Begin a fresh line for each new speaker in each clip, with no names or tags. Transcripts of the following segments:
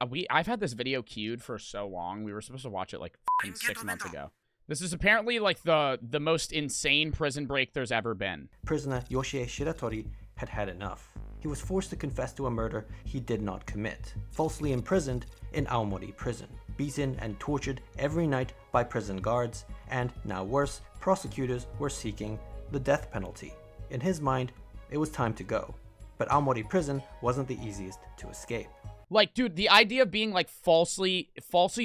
I've had this video queued for so long. We were supposed to watch it like 6 months ago. This is apparently like the most insane prison break there's ever been.
Prisoner Yoshie Shiratori had had enough. He was forced to confess to a murder he did not commit, falsely imprisoned in Aomori prison, beaten and tortured every night by prison guards, and now worse, prosecutors were seeking the death penalty. In his mind, it was time to go, but Aomori prison wasn't the easiest to escape.
Like, dude, the idea of being like falsely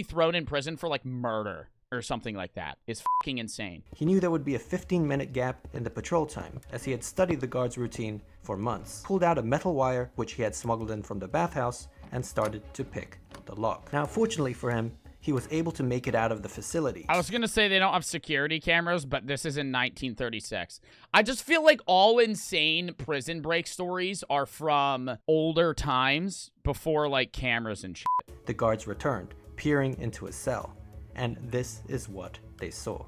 thrown in prison for like murder or something like that is fucking insane.
He knew there would be a 15-minute gap in the patrol time, as he had studied the guard's routine for months, pulled out a metal wire which he had smuggled in from the bathhouse, and started to pick the lock. Now, fortunately for him, he was able to make it out of the facility.
I was gonna say they don't have security cameras, but this is in 1936. I just feel like all insane prison break stories are from older times before like cameras and shit.
The guards returned, peering into his cell, and this is what they saw.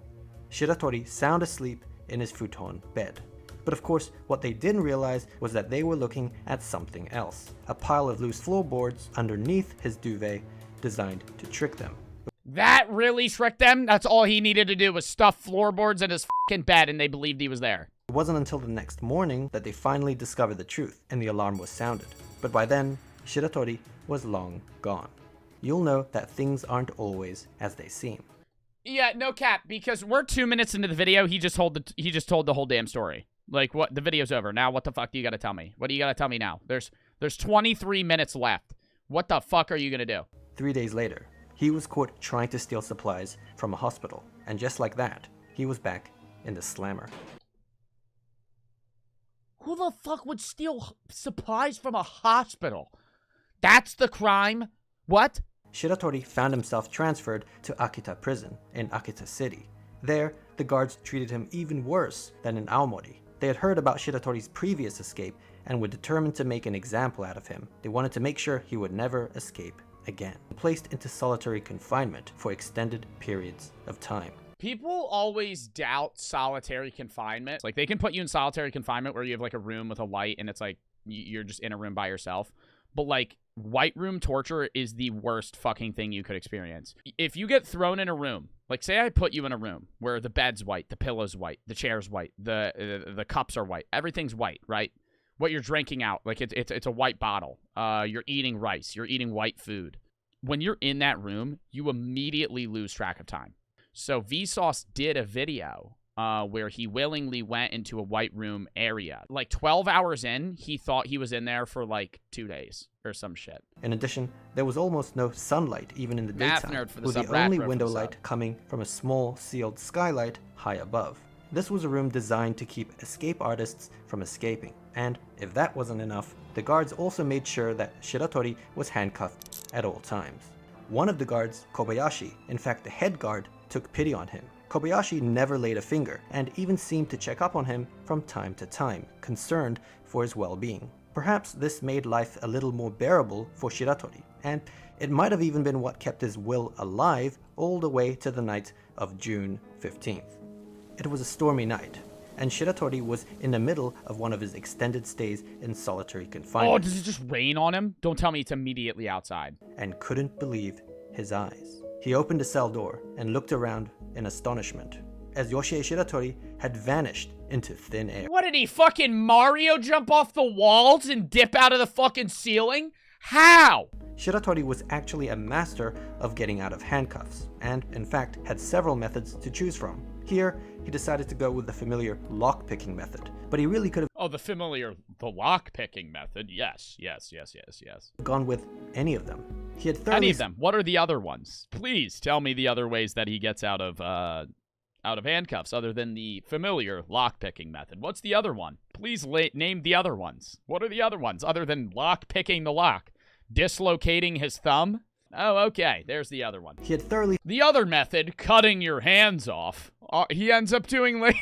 Shiratori sound asleep in his futon bed. But of course, what they didn't realize was that they were looking at something else. A pile of loose floorboards underneath his duvet, designed to trick them.
That really tricked them? That's all he needed to do was stuff floorboards in his fucking bed and they believed he was there.
It wasn't until the next morning that they finally discovered the truth and the alarm was sounded. But by then, Shiratori was long gone. You'll know that things aren't always as they seem.
Yeah, no cap, because we're 2 minutes into the video, he just told the whole damn story. Like, what? The video's over. Now what the fuck do you gotta tell me? What do you gotta tell me now? There's 23 minutes left. What the fuck are you gonna do?
3 days later, he was caught trying to steal supplies from a hospital, and just like that, he was back in the slammer.
Who the fuck would steal supplies from a hospital? That's the crime? What?
Shiratori found himself transferred to Akita prison in Akita City. There, the guards treated him even worse than in Aomori. They had heard about Shiratori's previous escape and were determined to make an example out of him. They wanted to make sure he would never escape again. Placed into solitary confinement for extended periods of time.
People always doubt solitary confinement. Like, they can put you in solitary confinement where you have, like, a room with a light and it's, like, you're just in a room by yourself. But, like, white room torture is the worst fucking thing you could experience. If you get thrown in a room, like, say I put you in a room where the bed's white, the pillow's white, the chair's white, the cups are white, everything's white, right? What you're drinking out, like, it's a white bottle. You're eating rice, you're eating white food. When you're in that room, you immediately lose track of time. So Vsauce did a video where he willingly went into a white room area. Like 12 hours in, he thought he was in there for like 2 days or some shit.
In addition, there was almost no sunlight even in the
Math
daytime,
nerd for the
with
sub,
the
rat
only
nerd for
window
the
light
sub.
coming from a small sealed skylight high above. This was a room designed to keep escape artists from escaping, and if that wasn't enough, the guards also made sure that Shiratori was handcuffed at all times. One of the guards, Kobayashi, in fact the head guard, took pity on him. Kobayashi never laid a finger, and even seemed to check up on him from time to time, concerned for his well-being. Perhaps this made life a little more bearable for Shiratori, and it might have even been what kept his will alive all the way to the night of June 15th. It was a stormy night, and Shiratori was in the middle of one of his extended stays in solitary confinement.
Oh, does it just rain on him? Don't tell me it's immediately outside.
And couldn't believe his eyes. He opened the cell door and looked around in astonishment, as Yoshie Shiratori had vanished into thin air.
What, did he fucking Mario jump off the walls and dip out of the fucking ceiling? How?
Shiratori was actually a master of getting out of handcuffs, and in fact had several methods to choose from. Here, he decided to go with the familiar lock-picking method, but he really could have
the lock-picking method. Yes.
gone with any of them. He had thoroughly
Any of them. What are the other ones? Please tell me the other ways that he gets out of handcuffs other than the familiar lock-picking method. What's the other one? Please name the other ones. What are the other ones other than lock-picking the lock? Dislocating his thumb? Oh, okay. There's the other one.
He had thoroughly
The other method, cutting your hands off. He ends up doing like...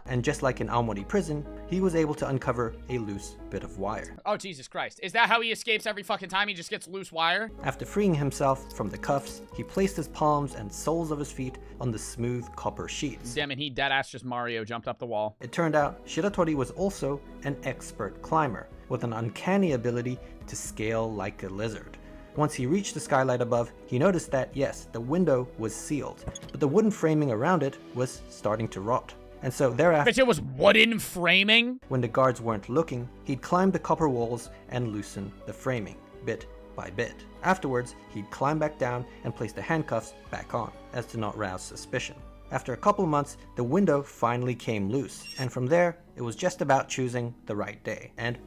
and just like in Aomori prison, he was able to uncover a loose bit of wire.
Oh, Jesus Christ. Is that how he escapes every fucking time? He just gets loose wire?
After freeing himself from the cuffs, he placed his palms and soles of his feet on the smooth copper sheets.
Damn it, he deadass just Mario jumped up the wall.
It turned out Shiratori was also an expert climber, with an uncanny ability to scale like a lizard. Once he reached the skylight above, he noticed that, yes, the window was sealed, but the wooden framing around it was starting to rot. And so thereafter,
Bitch, it was wooden framing?
when the guards weren't looking, he'd climb the copper walls and loosen the framing, bit by bit. Afterwards, he'd climb back down and place the handcuffs back on, as to not rouse suspicion. After a couple months, the window finally came loose, and from there, it was just about choosing the right day. And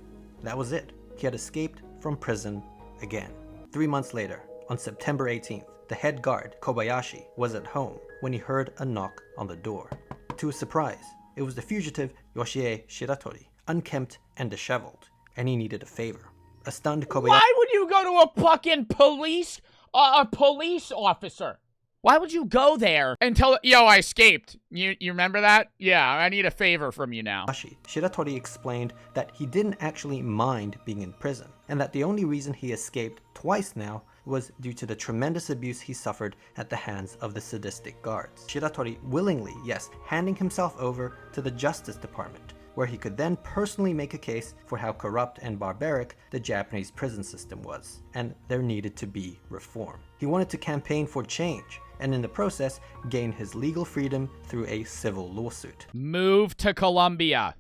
that was it. He had escaped from prison again. 3 months later, on September 18th, the head guard, Kobayashi, was at home when he heard a knock on the door. To his surprise, it was the fugitive Yoshie Shiratori, unkempt and disheveled, and he needed a favor. A stunned Kobayashi...
Why would you go to a fucking police officer? Why would you go there and tell, yo, I escaped? You remember that? Yeah, I need a favor from you now.
Shiratori explained that he didn't actually mind being in prison, and that the only reason he escaped twice now was due to the tremendous abuse he suffered at the hands of the sadistic guards. Shiratori willingly, yes, handing himself over to the Justice Department, where he could then personally make a case for how corrupt and barbaric the Japanese prison system was, and there needed to be reform. He wanted to campaign for change, and in the process, gain his legal freedom through a civil lawsuit.
Move to Colombia.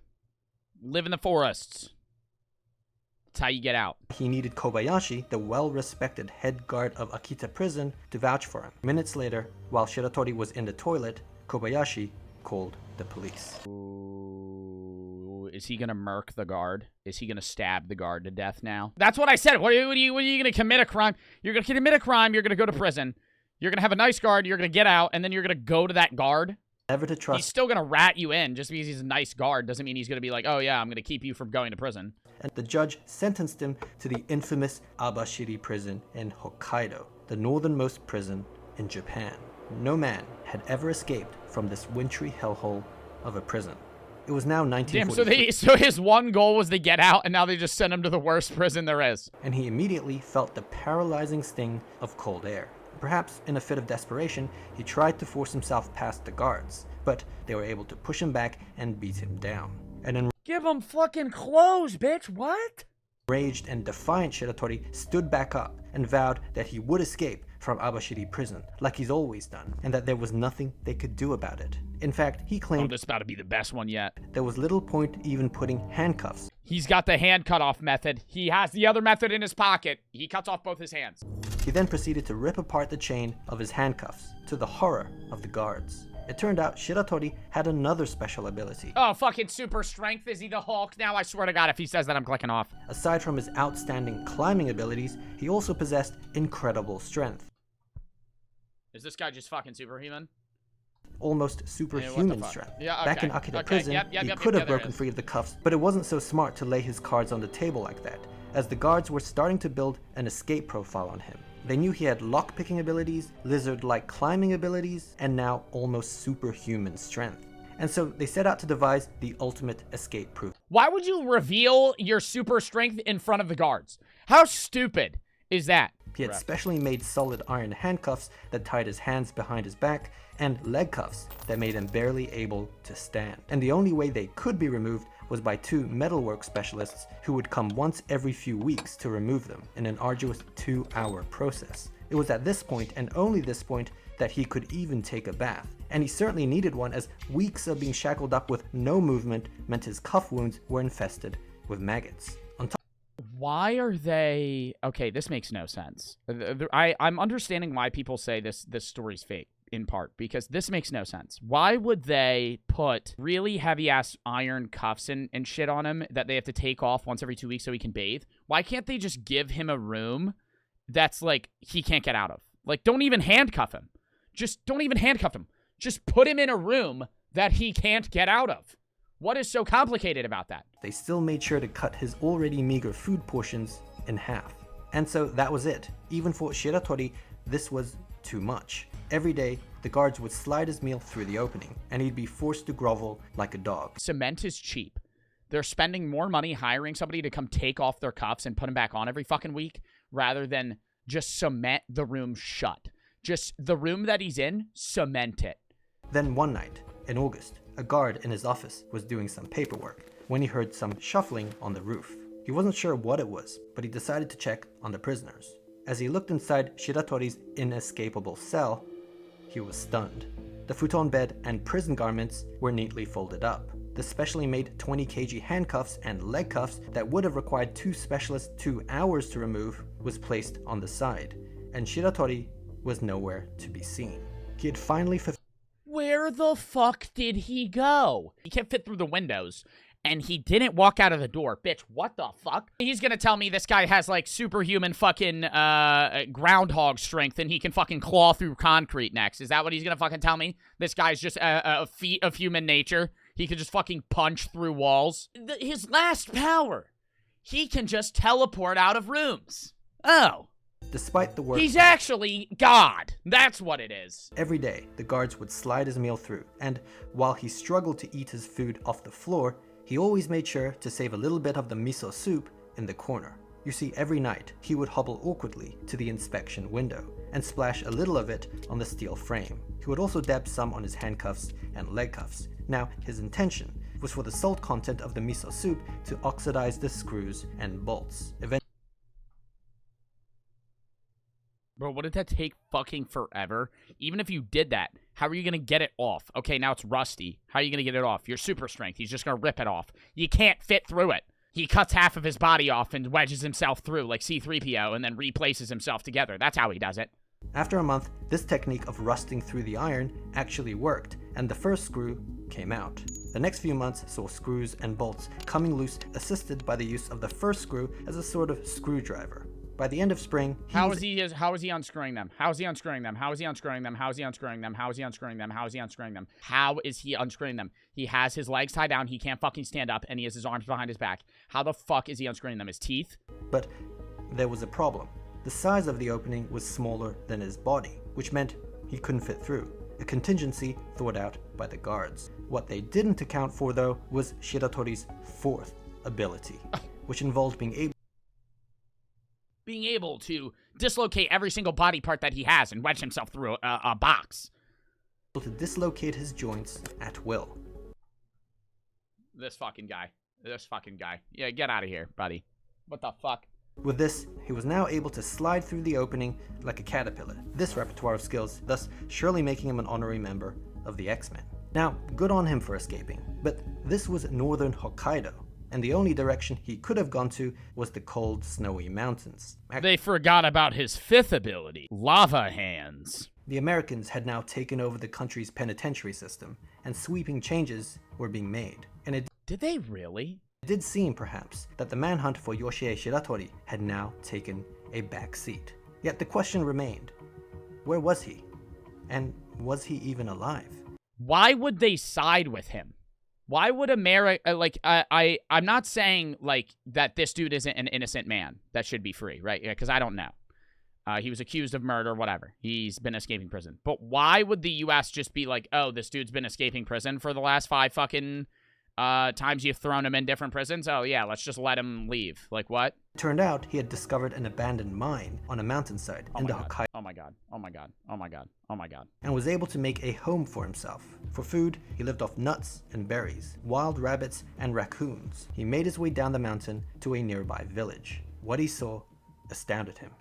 Live in the forests. That's how you get out.
He needed Kobayashi, the well-respected head guard of Akita prison, to vouch for him. Minutes later, while Shiratori was in the toilet, Kobayashi called the police.
Ooh, is he gonna murk the guard? Is he gonna stab the guard to death now? That's what I said. What are you gonna commit a crime? You're gonna commit a crime, you're gonna go to prison. You're going to have a nice guard, you're going to get out, and then you're going to go to that guard.
Never to trust.
He's still going to rat you in. Just because he's a nice guard doesn't mean he's going to be like, oh yeah, I'm going to keep you from going to prison.
And the judge sentenced him to the infamous Abashiri prison in Hokkaido, the northernmost prison in Japan. No man had ever escaped from this wintry hellhole of a prison. It was now 1943.
Damn, so his one goal was to get out, and now they just sent him to the worst prison there is.
And he immediately felt the paralyzing sting of cold air. Perhaps in a fit of desperation, he tried to force himself past the guards, but they were able to push him back and beat him down. And
give him fucking clothes, bitch, what?
Enraged and defiant, Shiratori stood back up and vowed that he would escape from Abashiri prison, like he's always done, and that there was nothing they could do about it. In fact, he claimed
this is about to be the best one yet.
There was little point even putting handcuffs.
He's got the hand cut off method. He has the other method in his pocket. He cuts off both his hands.
He then proceeded to rip apart the chain of his handcuffs, to the horror of the guards. It turned out Shiratori had another special ability.
Oh, fucking super strength. Is he the Hulk now? I swear to God, if he says that, I'm clicking off.
Aside from his outstanding climbing abilities, he also possessed incredible strength.
Is this guy just fucking superhuman?
Almost superhuman strength.
Yeah, okay.
Back in Akita prison, he could have broken free of the cuffs, but it wasn't so smart to lay his cards on the table like that, as the guards were starting to build an escape profile on him. They knew he had lockpicking abilities, lizard-like climbing abilities, and now almost superhuman strength. And so they set out to devise the ultimate escape proof.
Why would you reveal your super strength in front of the guards? How stupid is that?
He had specially made solid iron handcuffs that tied his hands behind his back, and leg cuffs that made him barely able to stand. And the only way they could be removed was by 2 metalwork specialists who would come once every few weeks to remove them in an arduous 2-hour process. It was at this point, and only this point, that he could even take a bath. And he certainly needed one, as weeks of being shackled up with no movement meant his cuff wounds were infested with maggots.
Why are they... Okay, this makes no sense. I'm understanding why people say this story's fake, in part, because this makes no sense. Why would they put really heavy-ass iron cuffs and shit on him that they have to take off once every 2 weeks so he can bathe? Why can't they just give him a room that's, like, he can't get out of? Like, don't even handcuff him. Just don't even handcuff him. Just put him in a room that he can't get out of. What is so complicated about that?
They still made sure to cut his already meager food portions in half. And so that was it. Even for Shiratori, this was too much. Every day, the guards would slide his meal through the opening, and he'd be forced to grovel like a dog.
Cement is cheap. They're spending more money hiring somebody to come take off their cuffs and put them back on every fucking week, rather than just cement the room shut. Just the room that he's in, cement it.
Then one night, in August, a guard in his office was doing some paperwork when he heard some shuffling on the roof. He wasn't sure what it was, but he decided to check on the prisoners. As he looked inside Shiratori's inescapable cell, he was stunned. The futon bed and prison garments were neatly folded up. The specially made 20 kg handcuffs and leg cuffs that would have required 2 specialists 2 hours to remove was placed on the side, and Shiratori was nowhere to be seen. He had finally
Where the fuck did he go? He can't fit through the windows, and he didn't walk out of the door. Bitch, what the fuck? He's gonna tell me this guy has, like, superhuman fucking, groundhog strength, and he can fucking claw through concrete next. Is that what he's gonna fucking tell me? This guy's just a feat of human nature? He can just fucking punch through walls? His last power. He can just teleport out of rooms. Oh.
Despite the work,
he's actually God. That's what it is.
Every day, the guards would slide his meal through, and while he struggled to eat his food off the floor, he always made sure to save a little bit of the miso soup in the corner. You see, every night, he would hobble awkwardly to the inspection window and splash a little of it on the steel frame. He would also dab some on his handcuffs and leg cuffs. Now, his intention was for the salt content of the miso soup to oxidize the screws and bolts.
Bro, wouldn't that take fucking forever? Even if you did that, how are you going to get it off? Okay, now it's rusty. How are you going to get it off? Your super strength. He's just going to rip it off. You can't fit through it. He cuts half of his body off and wedges himself through like C-3PO and then replaces himself together. That's how he does it.
After a month, this technique of rusting through the iron actually worked, and the first screw came out. The next few months saw screws and bolts coming loose, assisted by the use of the first screw as a sort of screwdriver. By the end of spring,
how is he unscrewing them? How is he unscrewing them? How is he unscrewing them? How is he unscrewing them? How is he unscrewing them? How is he unscrewing them? How is he unscrewing them? He has his legs tied down, he can't fucking stand up, and he has his arms behind his back. How the fuck is he unscrewing them? His teeth?
But there was a problem. The size of the opening was smaller than his body, which meant he couldn't fit through, a contingency thought out by the guards. What they didn't account for, though, was Shiratori's fourth ability, which involved being able
to dislocate every single body part that he has and wedge himself through a box.
To dislocate his joints at will.
This fucking guy. Yeah, get out of here, buddy. What the fuck?
With this, he was now able to slide through the opening like a caterpillar. This repertoire of skills, thus surely making him an honorary member of the X-Men. Now, good on him for escaping, but this was northern Hokkaido, and the only direction he could have gone to was the cold, snowy mountains.
They forgot about his fifth ability, lava hands.
The Americans had now taken over the country's penitentiary system, and sweeping changes were being made. And
did they really?
It did seem, perhaps, that the manhunt for Yoshie Shiratori had now taken a back seat. Yet the question remained, where was he? And was he even alive?
Why would they side with him? Why would America, like, I'm not saying, like, that this dude isn't an innocent man that should be free, right? Because I don't know. He was accused of murder, whatever. He's been escaping prison. But why would the U.S. just be like, oh, this dude's been escaping prison for the last 5 fucking times you've thrown him in different prisons? Oh, yeah, let's just let him leave. Like, what?
It turned out he had discovered an abandoned mine on a mountainside in the Hokkaido.
Oh my god. Oh my god. Oh my god. Oh my god.
And was able to make a home for himself. For food, he lived off nuts and berries, wild rabbits and raccoons. He made his way down the mountain to a nearby village. What he saw astounded him.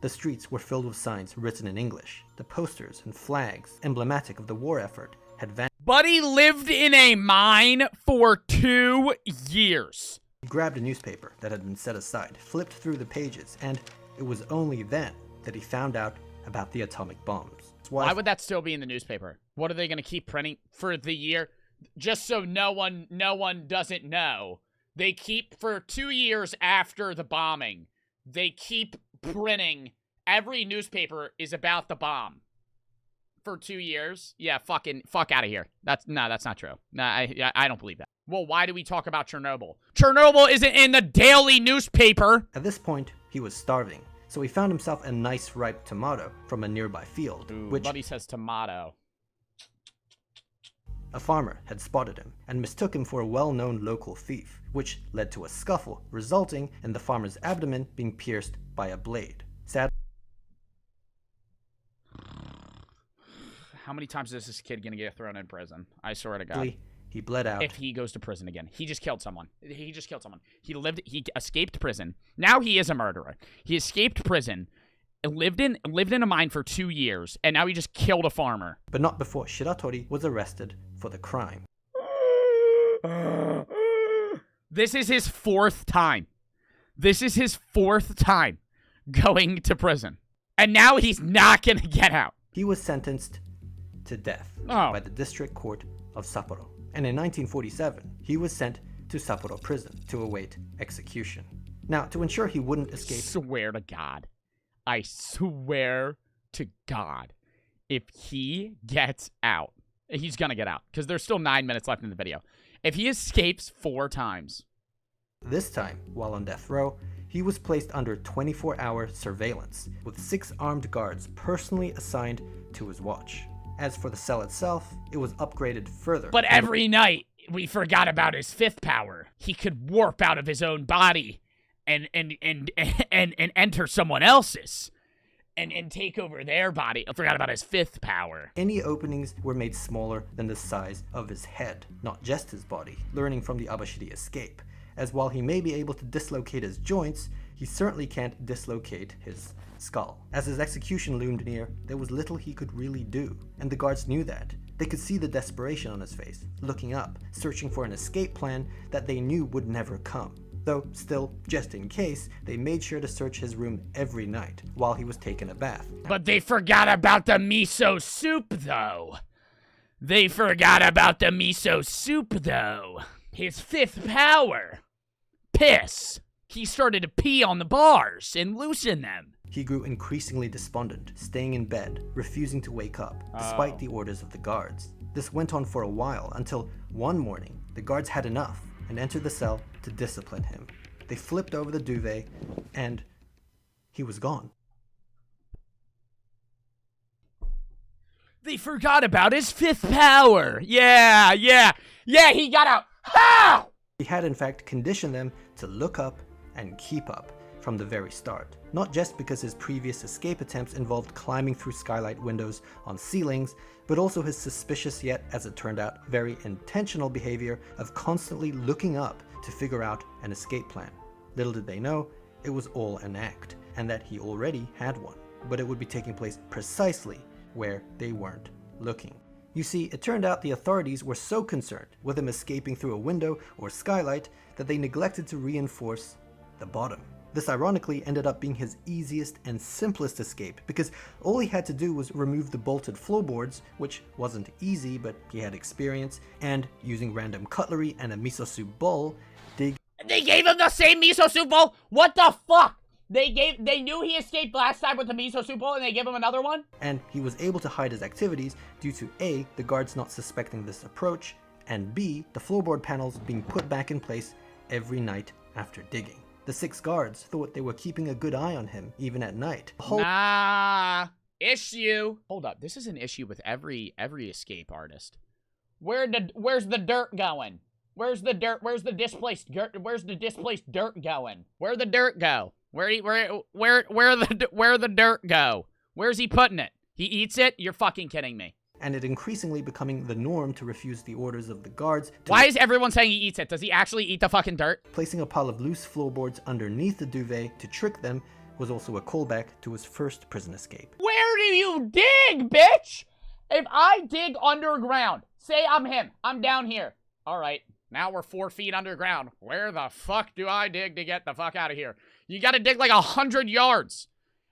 The streets were filled with signs written in English. The posters and flags, emblematic of the war effort, had vanished.
Buddy lived in a mine for 2 years.
He grabbed a newspaper that had been set aside, flipped through the pages, and it was only then that he found out about the atomic bombs.
Why would that still be in the newspaper? What are they going to keep printing for the year? Just so no one doesn't know. They keep, for 2 years after the bombing, they keep printing. Every newspaper is about the bomb. For 2 years? Yeah, fuck out of here. That's not true. I don't believe that. Well, why do we talk about Chernobyl? Chernobyl isn't in the daily newspaper!
At this point, he was starving, so he found himself a nice ripe tomato from a nearby field.
Ooh,
which
buddy says tomato.
A farmer had spotted him and mistook him for a well-known local thief, which led to a scuffle, resulting in the farmer's abdomen being pierced by a blade. Sadly,
how many times is this kid gonna get thrown in prison? I swear to God.
He bled out.
If he goes to prison again. He just killed someone. He escaped prison. Now he is a murderer. He escaped prison, lived in a mine for 2 years, and now he just killed a farmer.
But not before Shiratori was arrested for the crime.
This is his 4th time. This is his 4th time going to prison. And now he's not going to get out.
He was sentenced to death by the District Court of Sapporo. And in 1947, he was sent to Sapporo prison to await execution. Now, to ensure he wouldn't escape...
Swear to God. I swear to God. If he gets out, he's going to get out. Because there's still 9 minutes left in the video. If he escapes 4 times...
This time, while on death row, he was placed under 24-hour surveillance, with 6 armed guards personally assigned to his watch. As for the cell itself, it was upgraded further.
But every night, we forgot about his 5th power. He could warp out of his own body and enter someone else's and take over their body. I forgot about his 5th power.
Any openings were made smaller than the size of his head, not just his body, learning from the Abashiri escape. As while he may be able to dislocate his joints, he certainly can't dislocate his skull. As his execution loomed near, there was little he could really do, and the guards knew that. They could see the desperation on his face, looking up, searching for an escape plan that they knew would never come. Though, still, just in case, they made sure to search his room every night while he was taking a bath.
But they forgot about the miso soup, though. They forgot about the miso soup, though. His 5th power. Piss. He started to pee on the bars and loosen them.
He grew increasingly despondent, staying in bed, refusing to wake up, despite the orders of the guards. This went on for a while until one morning, the guards had enough and entered the cell to discipline him. They flipped over the duvet and he was gone.
They forgot about his 5th power. Yeah, he got out. How?
He had in fact conditioned them to look up and keep up from the very start. Not just because his previous escape attempts involved climbing through skylight windows on ceilings, but also his suspicious yet, as it turned out, very intentional behavior of constantly looking up to figure out an escape plan. Little did they know, it was all an act, and that he already had one, but it would be taking place precisely where they weren't looking. You see, it turned out the authorities were so concerned with him escaping through a window or skylight that they neglected to reinforce the bottom. This ironically ended up being his easiest and simplest escape because all he had to do was remove the bolted floorboards, which wasn't easy but he had experience, and using random cutlery and a miso soup bowl, dig.
They gave him the same miso soup bowl? What the fuck? They knew he escaped last time with the miso soup bowl and they gave him another one?
And he was able to hide his activities due to A, the guards not suspecting this approach, and B, the floorboard panels being put back in place every night after digging. The 6 guards thought they were keeping a good eye on him even at night.
Nah, issue. Hold up, this is an issue with every escape artist. Where's the dirt going? Where's the dirt? Where's the displaced dirt? Where's the displaced dirt going? Where'd the dirt go? Where the dirt go? Where's he putting it? He eats it? You're fucking kidding me.
And it increasingly becoming the norm to refuse the orders of the guards.
Why is everyone saying he eats it? Does he actually eat the fucking dirt?
Placing a pile of loose floorboards underneath the duvet to trick them was also a callback to his first prison escape.
Where do you dig, bitch? If I dig underground, say I'm him, I'm down here. All right, now we're 4 feet underground. Where the fuck do I dig to get the fuck out of here? You gotta dig like 100 yards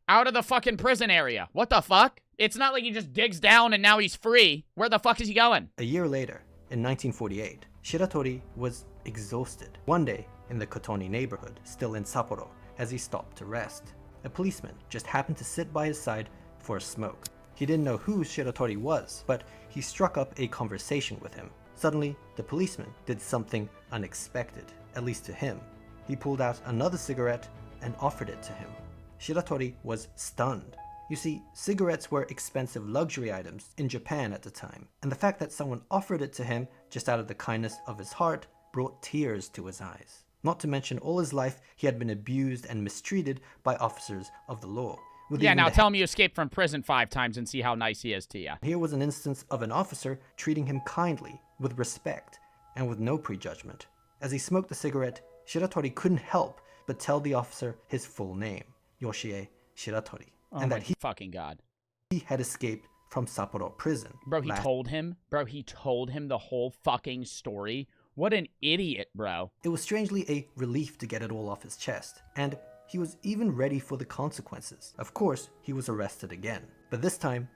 out of the fucking prison area. What the fuck? It's not like he just digs down and now he's free. Where the fuck is he going?
A year later, in 1948, Shiratori was exhausted. One day, in the Kotoni neighborhood, still in Sapporo, as he stopped to rest, a policeman just happened to sit by his side for a smoke. He didn't know who Shiratori was, but he struck up a conversation with him. Suddenly, the policeman did something unexpected, at least to him. He pulled out another cigarette and offered it to him. Shiratori was stunned. You see, cigarettes were expensive luxury items in Japan at the time, and the fact that someone offered it to him just out of the kindness of his heart brought tears to his eyes. Not to mention all his life he had been abused and mistreated by officers of the law.
Yeah, now tell him you escaped from prison 5 times and see how nice he is to you.
Here was an instance of an officer treating him kindly, with respect, and with no prejudgment. As he smoked the cigarette, Shiratori couldn't help but tell the officer his full name, Yoshie Shiratori. and that he
fucking God.
He had escaped from Sapporo prison.
Bro, he told him the whole fucking story. What an idiot, bro.
It was strangely a relief to get it all off his chest, and he was even ready for the consequences. Of course, he was arrested again, but this time,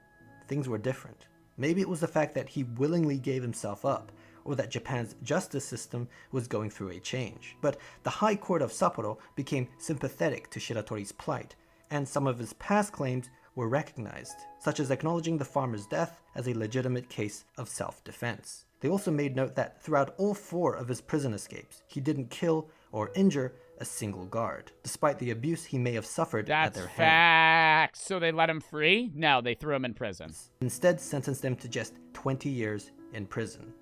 things were different. Maybe it was the fact that he willingly gave himself up, or that Japan's justice system was going through a change. But the High Court of Sapporo became sympathetic to Shiratori's plight, and some of his past claims were recognized, such as acknowledging the farmer's death as a legitimate case of self-defense. They also made note that throughout all 4 of his prison escapes, he didn't kill or injure a single guard, despite the abuse he may have suffered at their hands.
Facts. So they let him free? No, they threw him in prison.
Instead, sentenced him to just 20 years in prison.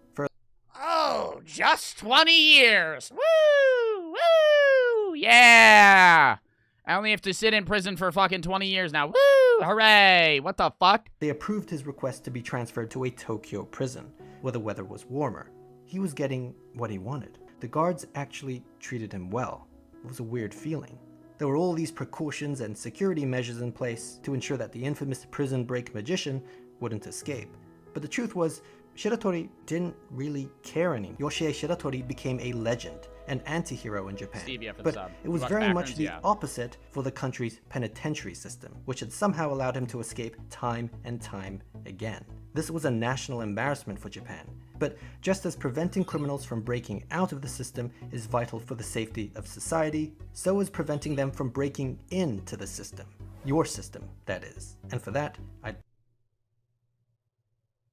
Oh, just 20 years. Woo! Woo! Yeah! I only have to sit in prison for fucking 20 years now. Woo! Hooray! What the fuck?
They approved his request to be transferred to a Tokyo prison, where the weather was warmer. He was getting what he wanted. The guards actually treated him well. It was a weird feeling. There were all these precautions and security measures in place to ensure that the infamous prison break magician wouldn't escape. But the truth was, Shiratori didn't really care anymore. Yoshie Shiratori became a legend, an anti-hero in Japan. But it was very much the opposite for the country's penitentiary system, which had somehow allowed him to escape time and time again. This was a national embarrassment for Japan. But just as preventing criminals from breaking out of the system is vital for the safety of society, so is preventing them from breaking into the system. Your system, that is. And for that, I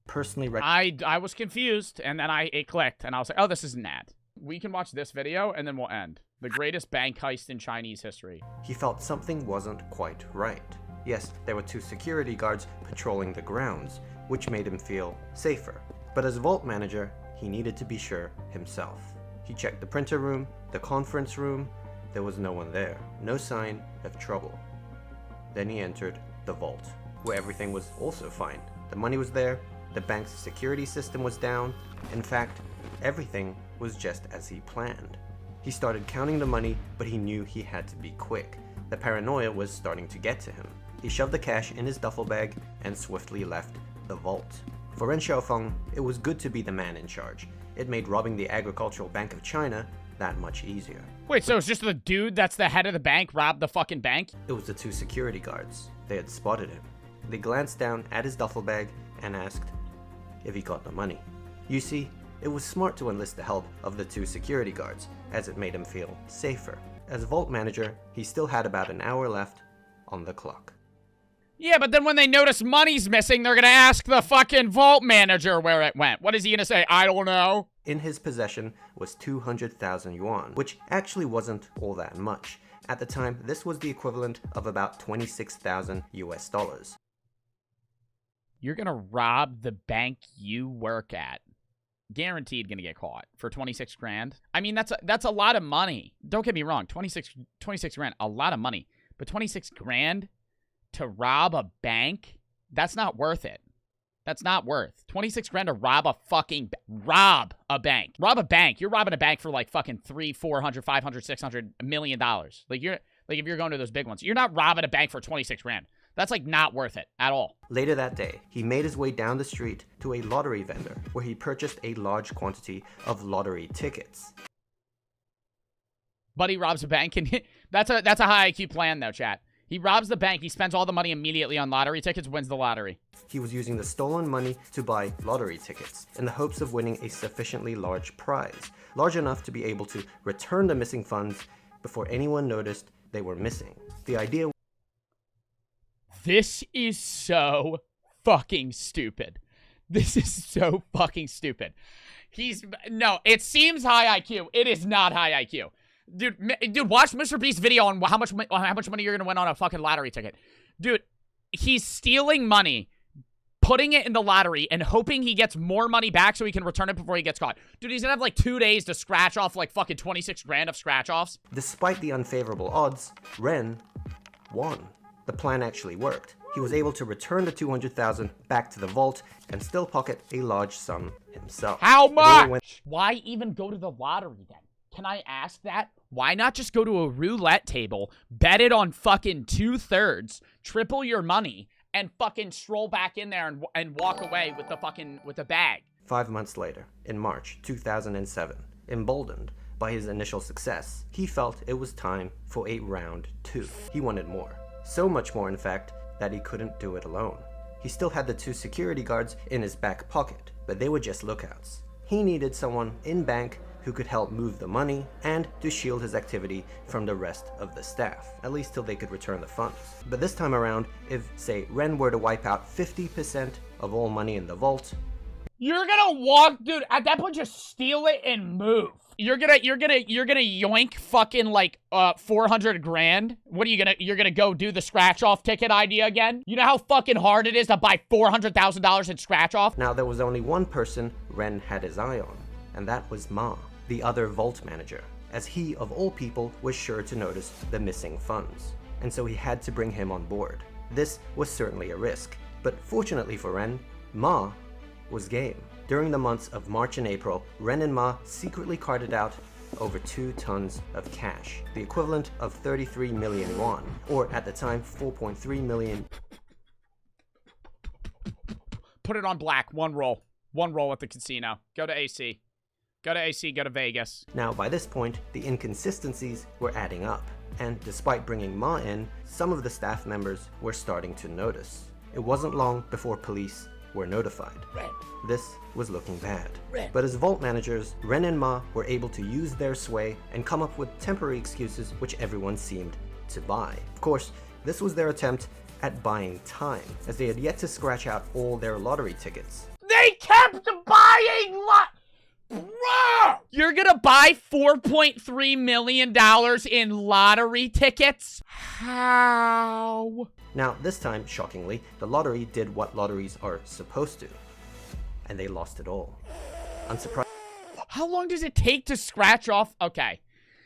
personally recommend.
I was confused, and then it clicked, and I was like, oh, this is an ad. We can watch this video, and then we'll end. The greatest bank heist in Chinese history.
He felt something wasn't quite right. Yes, there were 2 security guards patrolling the grounds, which made him feel safer. But as vault manager, he needed to be sure himself. He checked the printer room, the conference room. There was no one there. No sign of trouble. Then he entered the vault, where everything was also fine. The money was there. The bank's security system was down. In fact, everything was just as he planned. He started counting the money, but he knew he had to be quick. The paranoia was starting to get to him. He shoved the cash in his duffel bag and swiftly left the vault. For Ren Xiaofeng, it was good to be the man in charge. It made robbing the Agricultural Bank of China that much easier.
Wait, so it's just the dude that's the head of the bank robbed the fucking bank?
It was the 2 security guards. They had spotted him. They glanced down at his duffel bag and asked if he got the money. You see, it was smart to enlist the help of the 2 security guards, as it made him feel safer. As vault manager, he still had about an hour left on the clock.
Yeah, but then when they notice money's missing, they're gonna ask the fucking vault manager where it went. What is he gonna say? I don't know.
In his possession was 200,000 yuan, which actually wasn't all that much. At the time, this was the equivalent of about 26,000 US dollars.
You're gonna rob the bank you work at. Guaranteed gonna get caught for 26 grand. I mean, that's a lot of money. Don't get me wrong, 26 grand, a lot of money. But 26 grand to rob a bank, that's not worth it. That's not worth 26 grand to rob a fucking rob a bank. Rob a bank. You're robbing a bank for like fucking 300, 400, 500, 600 $1 million. Like if you're going to those big ones, you're not robbing a bank for 26 grand. That's like not worth it at all.
Later that day, he made his way down the street to a lottery vendor where he purchased a large quantity of lottery tickets.
Buddy robs a bank, and that's a high IQ plan though, chat. He robs the bank, he spends all the money immediately on lottery tickets, wins the lottery.
He was using the stolen money to buy lottery tickets in the hopes of winning a sufficiently large prize, large enough to be able to return the missing funds before anyone noticed they were missing. The idea.
This is so fucking stupid. This is so fucking stupid. No, it seems high IQ. It is not high IQ. Dude, watch Mr. Beast's video on how much money you're gonna win on a fucking lottery ticket. Dude, he's stealing money, putting it in the lottery, and hoping he gets more money back so he can return it before he gets caught. Dude, he's gonna have like 2 days to scratch off like fucking 26 grand of scratch-offs.
Despite the unfavorable odds, Ren won. The plan actually worked. He was able to return the 200,000 back to the vault and still pocket a large sum himself.
How much? Why even go to the lottery then? Can I ask that? Why not just go to a roulette table, bet it on fucking 2/3, triple your money, and fucking stroll back in there and walk away with the bag?
5 months later, in March 2007, emboldened by his initial success, he felt it was time for a round 2. He wanted more. So much more, in fact, that he couldn't do it alone. He still had the 2 security guards in his back pocket, but they were just lookouts. He needed someone in bank who could help move the money and to shield his activity from the rest of the staff, at least till they could return the funds. But this time around, if, say, Ren were to wipe out 50% of all money in the vault,
you're gonna walk, dude, at that point just steal it and move. You're gonna yoink fucking like 400 grand. What are you're gonna go do the scratch off ticket idea again? You know how fucking hard it is to buy $400,000 in scratch off?
Now there was only one person Ren had his eye on, and that was Ma, the other vault manager, as he of all people was sure to notice the missing funds, and so he had to bring him on board. This was certainly a risk, but fortunately for Ren, Ma was game. During the months of March and April, Ren and Ma secretly carted out over 2 tons of cash, the equivalent of 33 million won, or at the time 4.3 million.
Put it on black. One roll at the casino. Go to AC. Go to Vegas.
Now by this point, the inconsistencies were adding up, and despite bringing Ma in, some of the staff members were starting to notice. It wasn't long before police were notified.
Ren.
This was looking bad.
Ren.
But as vault managers, Ren and Ma were able to use their sway and come up with temporary excuses which everyone seemed to buy. Of course, this was their attempt at buying time, as they had yet to scratch out all their lottery tickets.
They kept buying Bro! You're gonna buy $4.3 million in lottery tickets? How?
Now, this time, shockingly, the lottery did what lotteries are supposed to, and they lost it all. Unsurprisingly.
How long does it take to scratch off? Okay,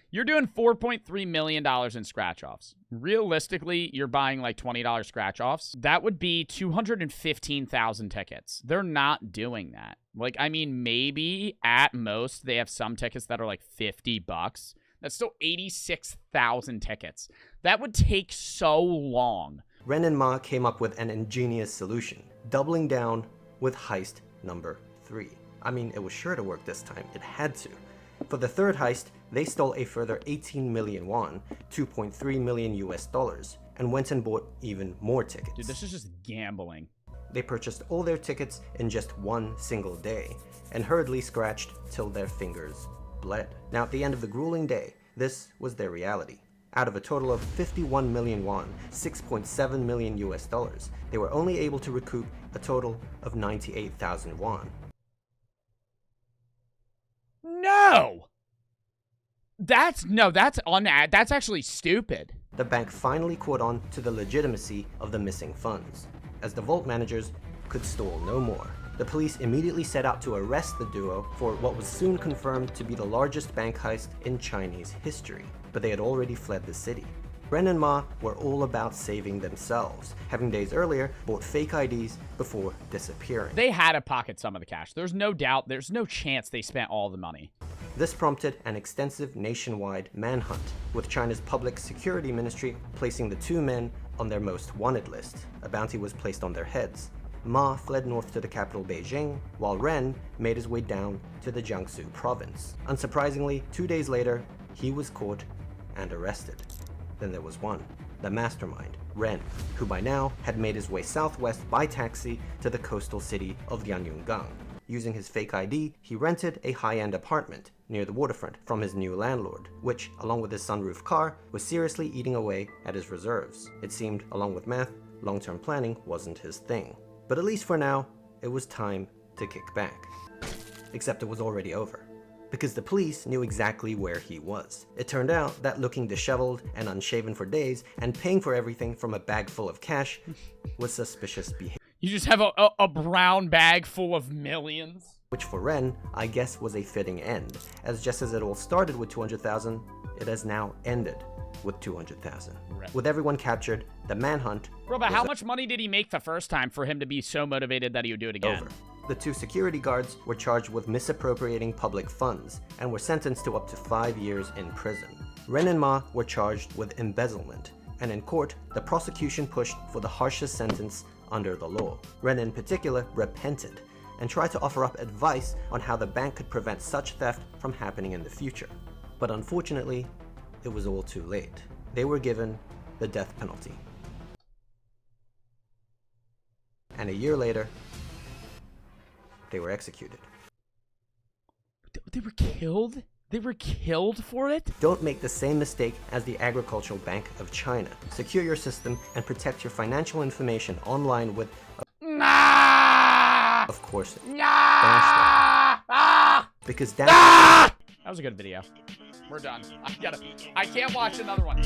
you're doing $4.3 million in scratch-offs. Realistically, you're buying like $20 scratch-offs. That would be 215,000 tickets. They're not doing that. Like, I mean, maybe at most they have some tickets that are like $50. That's still 86,000 tickets. That would take so long.
Ren and Ma came up with an ingenious solution, doubling down with heist number 3. I mean, it was sure to work this time. It had to. For the third heist, they stole a further 18 million won, $2.3 million US, and went and bought even more tickets.
Dude, this is just gambling.
They purchased all their tickets in just one single day, and hurriedly scratched till their fingers bled. Now, at the end of the grueling day, this was their reality. Out of a total of 51 million won, $6.7 million US, they were only able to recoup a total of 98,000 won.
No! That's actually stupid.
The bank finally caught on to the legitimacy of the missing funds, as the vault managers could stall no more. The police immediately set out to arrest the duo for what was soon confirmed to be the largest bank heist in Chinese history, but they had already fled the city. Ren and Ma were all about saving themselves, having days earlier bought fake IDs before disappearing.
They had to pocket some of the cash. There's no doubt, there's no chance they spent all the money.
This prompted an extensive nationwide manhunt, with China's Public Security Ministry placing the 2 men on their most wanted list. A bounty was placed on their heads. Ma fled north to the capital Beijing, while Ren made his way down to the Jiangsu province. Unsurprisingly, 2 days later, he was caught and arrested. Then there was one, the mastermind, Ren, who by now had made his way southwest by taxi to the coastal city of Lianyungang. Using his fake ID, he rented a high-end apartment near the waterfront from his new landlord, which, along with his sunroof car, was seriously eating away at his reserves. It seemed, along with math, long-term planning wasn't his thing. But at least for now, it was time to kick back. Except it was already over, because the police knew exactly where he was. It turned out that looking disheveled and unshaven for days and paying for everything from a bag full of cash was suspicious behavior.
You just have a brown bag full of millions.
Which for Ren, I guess was a fitting end, as just as it all started with 200,000, it has now ended with 200,000.
Right.
With everyone captured, the manhunt.
Bro, but how much money did he make the first time for him to be so motivated that he would do it again?
Over. The 2 security guards were charged with misappropriating public funds and were sentenced to up to 5 years in prison. Ren and Ma were charged with embezzlement, and in court, the prosecution pushed for the harshest sentence under the law. Ren in particular repented and tried to offer up advice on how the bank could prevent such theft from happening in the future. But unfortunately, it was all too late. They were given the death penalty. And a year later, they were executed.
They were killed? They were killed for it?
Don't make the same mistake as the Agricultural Bank of China. Secure your system and protect your financial information online with, of course, Dash. Because Dash...
That was a good video. We're done. I can't watch another one.